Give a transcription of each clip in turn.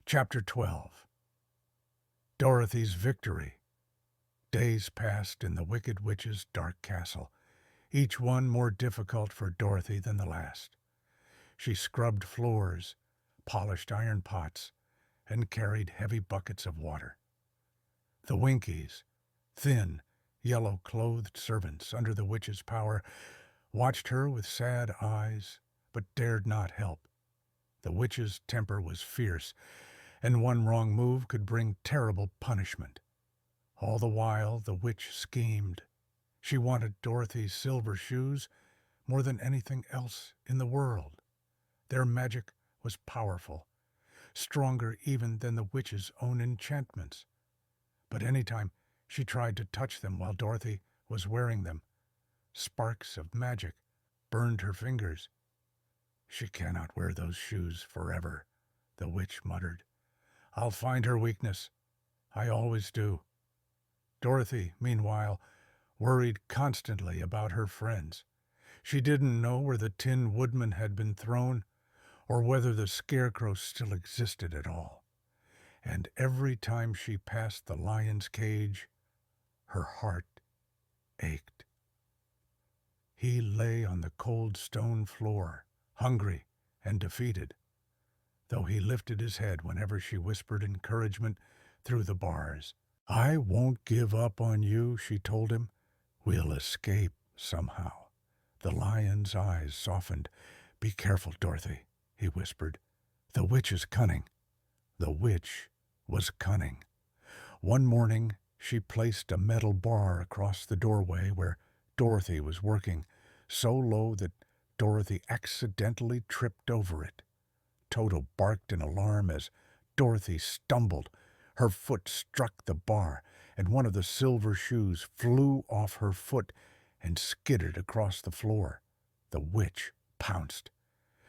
Chapter 12. Dorothy's Victory. Days passed in the Wicked Witch's dark castle, each one more difficult for Dorothy than the last. She scrubbed floors, polished iron pots, and carried heavy buckets of water. The Winkies, thin, yellow-clothed servants under the witch's power, watched her with sad eyes, but dared not help. The witch's temper was fierce, and one wrong move could bring terrible punishment. All the while the witch schemed. She wanted Dorothy's silver shoes more than anything else in the world. Their magic was powerful, stronger even than the witch's own enchantments. But any time she tried to touch them while Dorothy was wearing them, sparks of magic burned her fingers. "She cannot wear those shoes forever," the witch muttered. "I'll find her weakness. I always do." Dorothy, meanwhile, worried constantly about her friends. She didn't know where the Tin Woodman had been thrown, or whether the Scarecrow still existed at all. And every time she passed the lion's cage, her heart ached. He lay on the cold stone floor, hungry and defeated, though he lifted his head whenever she whispered encouragement through the bars. "I won't give up on you," she told him. "We'll escape somehow." The lion's eyes softened. "Be careful, Dorothy," he whispered. "The witch is cunning." The witch was cunning. One morning she placed a metal bar across the doorway where Dorothy was working, so low that Dorothy accidentally tripped over it. Toto barked in alarm as Dorothy stumbled. Her foot struck the bar, and one of the silver shoes flew off her foot and skidded across the floor. The witch pounced.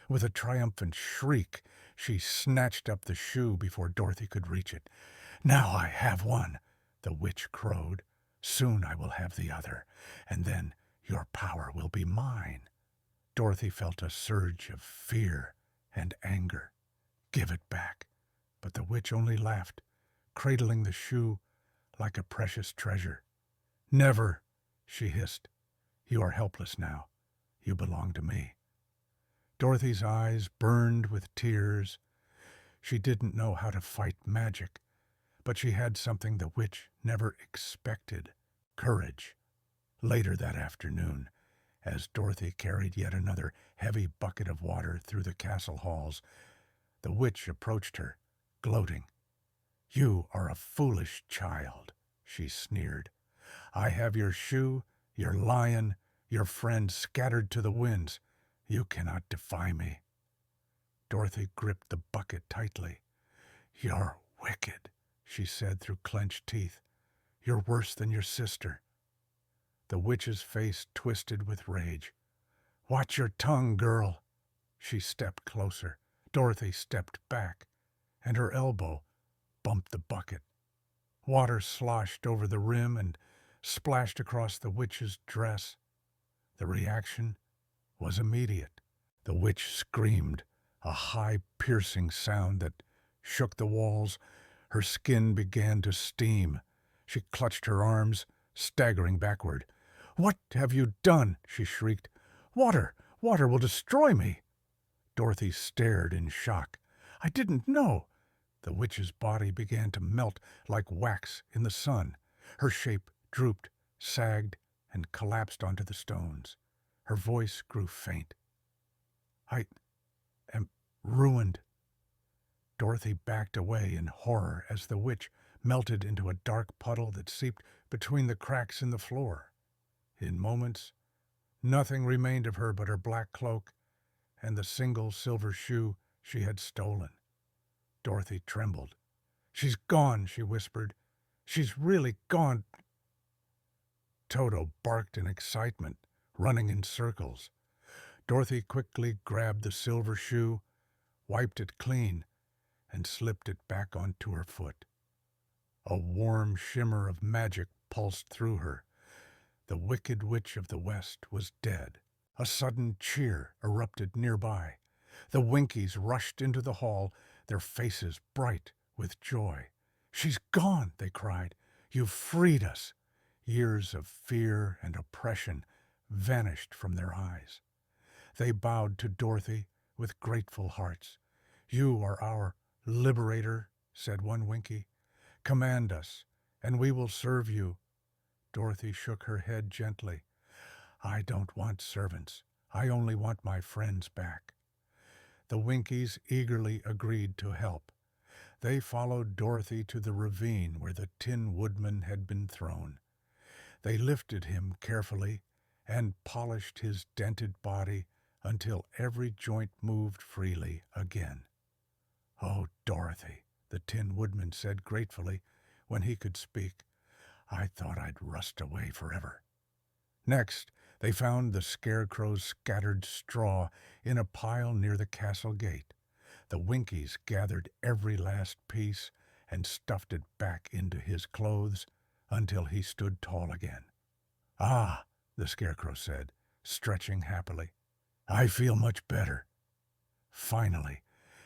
With a triumphant shriek, she snatched up the shoe before Dorothy could reach it. "Now I have one," the witch crowed. "Soon I will have the other, and then your power will be mine." Dorothy felt a surge of fear and anger. "Give it back." But the witch only laughed, cradling the shoe like a precious treasure. "Never," she hissed. "You are helpless now. You belong to me." Dorothy's eyes burned with tears. She didn't know how to fight magic, but she had something the witch never expected: courage. Later that afternoon, as Dorothy carried yet another heavy bucket of water through the castle halls, the witch approached her, gloating. "You are a foolish child," she sneered. "I have your shoe, your lion, your friend scattered to the winds. You cannot defy me." Dorothy gripped the bucket tightly. "You're wicked," she said through clenched teeth. "You're worse than your sister." The witch's face twisted with rage. "Watch your tongue, girl." She stepped closer. Dorothy stepped back, and her elbow bumped the bucket. Water sloshed over the rim and splashed across the witch's dress. The reaction was immediate. The witch screamed, a high, piercing sound that shook the walls. Her skin began to steam. She clutched her arms, staggering backward. "What have you done?" she shrieked. "Water! Water will destroy me!" Dorothy stared in shock. "I didn't know." The witch's body began to melt like wax in the sun. Her shape drooped, sagged, and collapsed onto the stones. Her voice grew faint. "I am ruined." Dorothy backed away in horror as the witch melted into a dark puddle that seeped between the cracks in the floor. In moments, nothing remained of her but her black cloak and the single silver shoe she had stolen. Dorothy trembled. "She's gone," she whispered. "She's really gone." Toto barked in excitement, running in circles. Dorothy quickly grabbed the silver shoe, wiped it clean, and slipped it back onto her foot. A warm shimmer of magic pulsed through her. The Wicked Witch of the West was dead. A sudden cheer erupted nearby. The Winkies rushed into the hall, their faces bright with joy. "She's gone!" they cried. "You've freed us!" Years of fear and oppression vanished from their eyes. They bowed to Dorothy with grateful hearts. "You are our liberator," said one Winky. "Command us, and we will serve you." Dorothy shook her head gently. "I don't want servants. I only want my friends back." The Winkies eagerly agreed to help. They followed Dorothy to the ravine where the Tin Woodman had been thrown. They lifted him carefully and polished his dented body until every joint moved freely again. "Oh, Dorothy," the Tin Woodman said gratefully when he could speak, "I thought I'd rust away forever." Next, they found the Scarecrow's scattered straw in a pile near the castle gate. The Winkies gathered every last piece and stuffed it back into his clothes until he stood tall again. "Ah," the Scarecrow said, stretching happily, "I feel much better." Finally,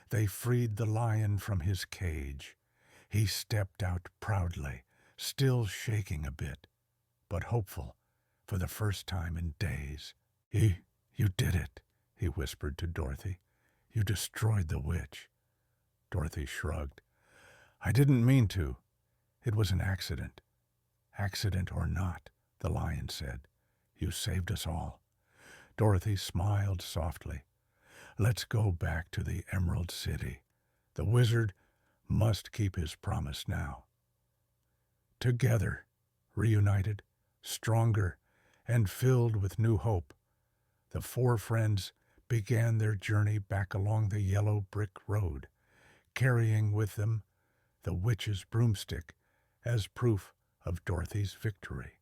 they freed the lion from his cage. He stepped out proudly, still shaking a bit, but hopeful for the first time in days. You did it," he whispered to Dorothy. "You destroyed the witch." Dorothy shrugged. "I didn't mean to. It was an accident." "Accident or not," the lion said, "you saved us all." Dorothy smiled softly. "Let's go back to the Emerald City. The wizard must keep his promise now." Together, reunited, stronger, and filled with new hope, the four friends began their journey back along the yellow brick road, carrying with them the witch's broomstick as proof of Dorothy's victory.